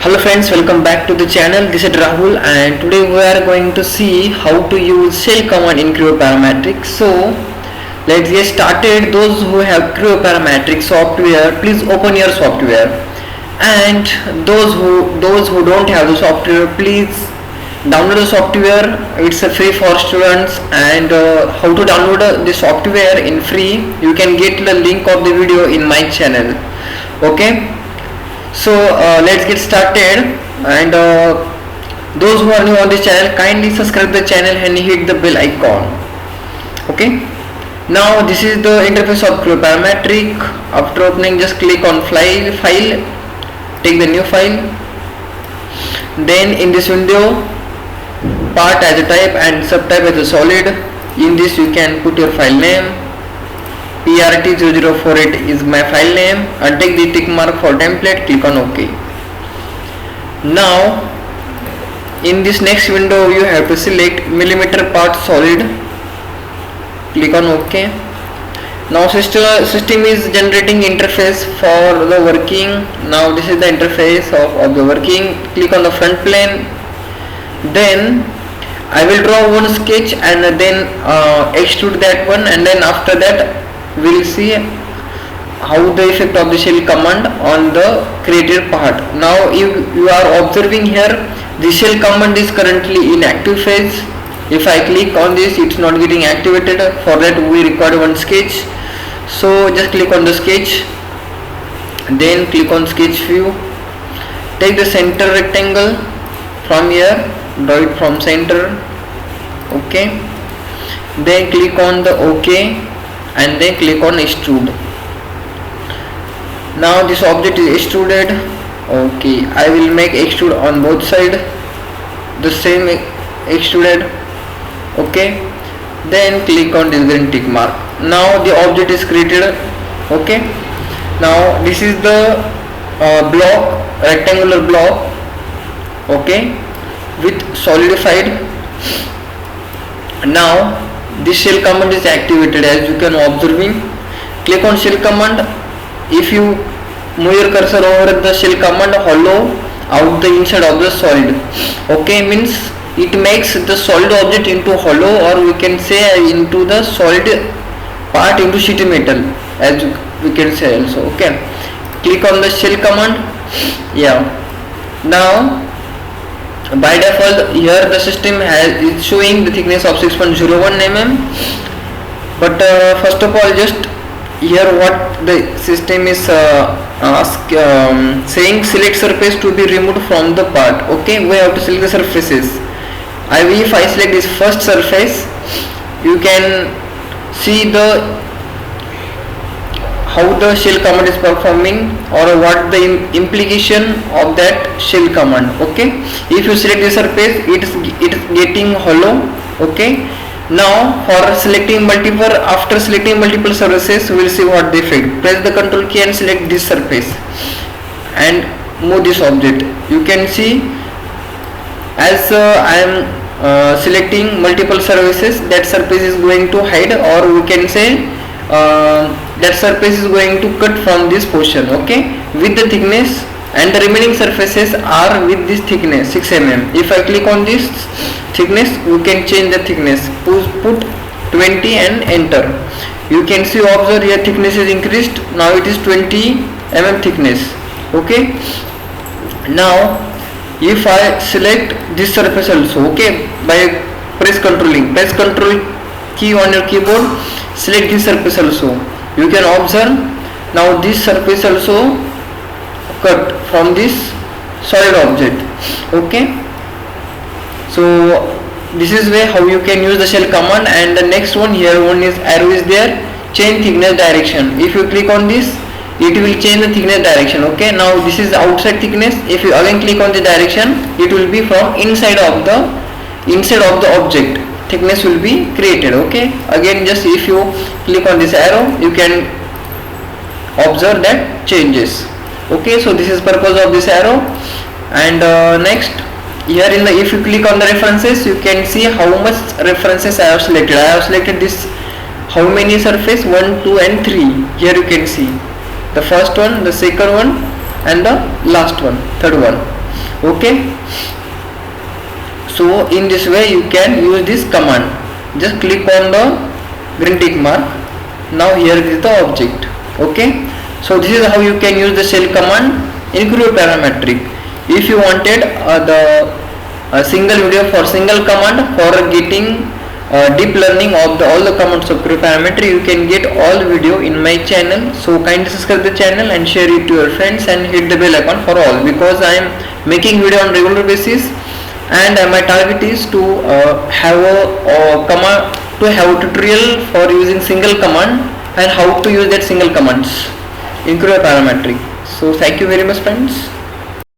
Hello friends, welcome back to the channel. This is Rahul and today we are going to see how to use shell command in Creo Parametric. So let's get started. Those who have Creo Parametric software, please open your software. And those who don't have the software, please download the software. It's a free for students. And how to download the software in free, you can get the link of the video in my channel. Okay. So let's get started, and those who are new on this channel, kindly subscribe the channel and hit the bell icon. Okay, now this is the interface of Creo Parametric. After opening, just click on file, take the new file, then in this window, part as a type and subtype as a solid. In this you can put your file name. PRT0048 is my file name, and take the tick mark for template, click on OK. Now in this next window you have to select millimeter part solid, click on OK. Now system is generating interface for the working. Now this is the interface of the working. Click on the front plane, then I will draw one sketch and then extrude that one, and then after that we will see how the effect of the shell command on the created part. Now you are observing here, the shell command is currently in active phase. If I click on this, it's not getting activated. For that we require one sketch. So just click on the sketch, then click on sketch view, take the center rectangle from here, draw it from center. Okay, then click on the OK, and then click on extrude. Now this object is extruded. Okay, I will make extrude on both sides, the same extruded. Okay, then click on this green tick mark. Now the object is created. Okay, now this is the block, rectangular block, okay, with solidified. Now this shell command is activated, as you can observing. Click on shell command. If you move your cursor over the shell command, hollow out the inside of the solid. Okay, means it makes the solid object into hollow, or we can say into the solid part into sheet metal, as we can say also. Okay, click on the shell command. Yeah, now by default here the system is showing the thickness of 6.01 mm, but first of all, just here what the system is saying, select surface to be removed from the part. Okay, we have to select the surfaces. If I select this first surface, you can see the how the shell command is performing, or what the implication of that shell command. Okay, if you select the surface, it is getting hollow. Okay, now for selecting after selecting multiple surfaces, we will see what the effect. Press the control key and select this surface and move this object. You can see, as I am selecting multiple surfaces, that surface is going to hide, or we can say that surface is going to cut from this portion. Okay, with the thickness, and the remaining surfaces are with this thickness 6 mm. If I click on this thickness, we can change the thickness, put 20 and enter. You can see, observe here, thickness is increased. Now it is 20 mm thickness. Okay, now if I select this surface also, okay, by press control key on your keyboard, select this surface also. You can observe now this surface also cut from this solid object. Okay, so this is way how you can use the shell command. And the next one, here one is arrow is there, change thickness direction. If you click on this, it will change the thickness direction. Okay, now this is outside thickness. If you again click on the direction, it will be from inside of the object. Thickness will be created. Okay, again just if you click on this arrow, you can observe that changes. Okay, so this is purpose of this arrow. And next, here in the, if you click on the references, you can see how much references I have selected. I have selected this, how many surface, 1, 2 and 3. Here you can see the first one, the second one, and the last one, third one. Okay, so in this way you can use this command. Just click on the green tick mark. Now here is the object. Okay, so this is how you can use the shell command in Cryptoparametric. If you wanted the single video for single command for getting deep learning of all the commands of Cryptoparametric, you can get all video in my channel. So kindly subscribe the channel and share it to your friends and hit the bell icon for all, because I am making video on regular basis, and my target is to have a command, to have a tutorial for using single command and how to use that single commands in Cryptoparametric. So thank you very much, friends.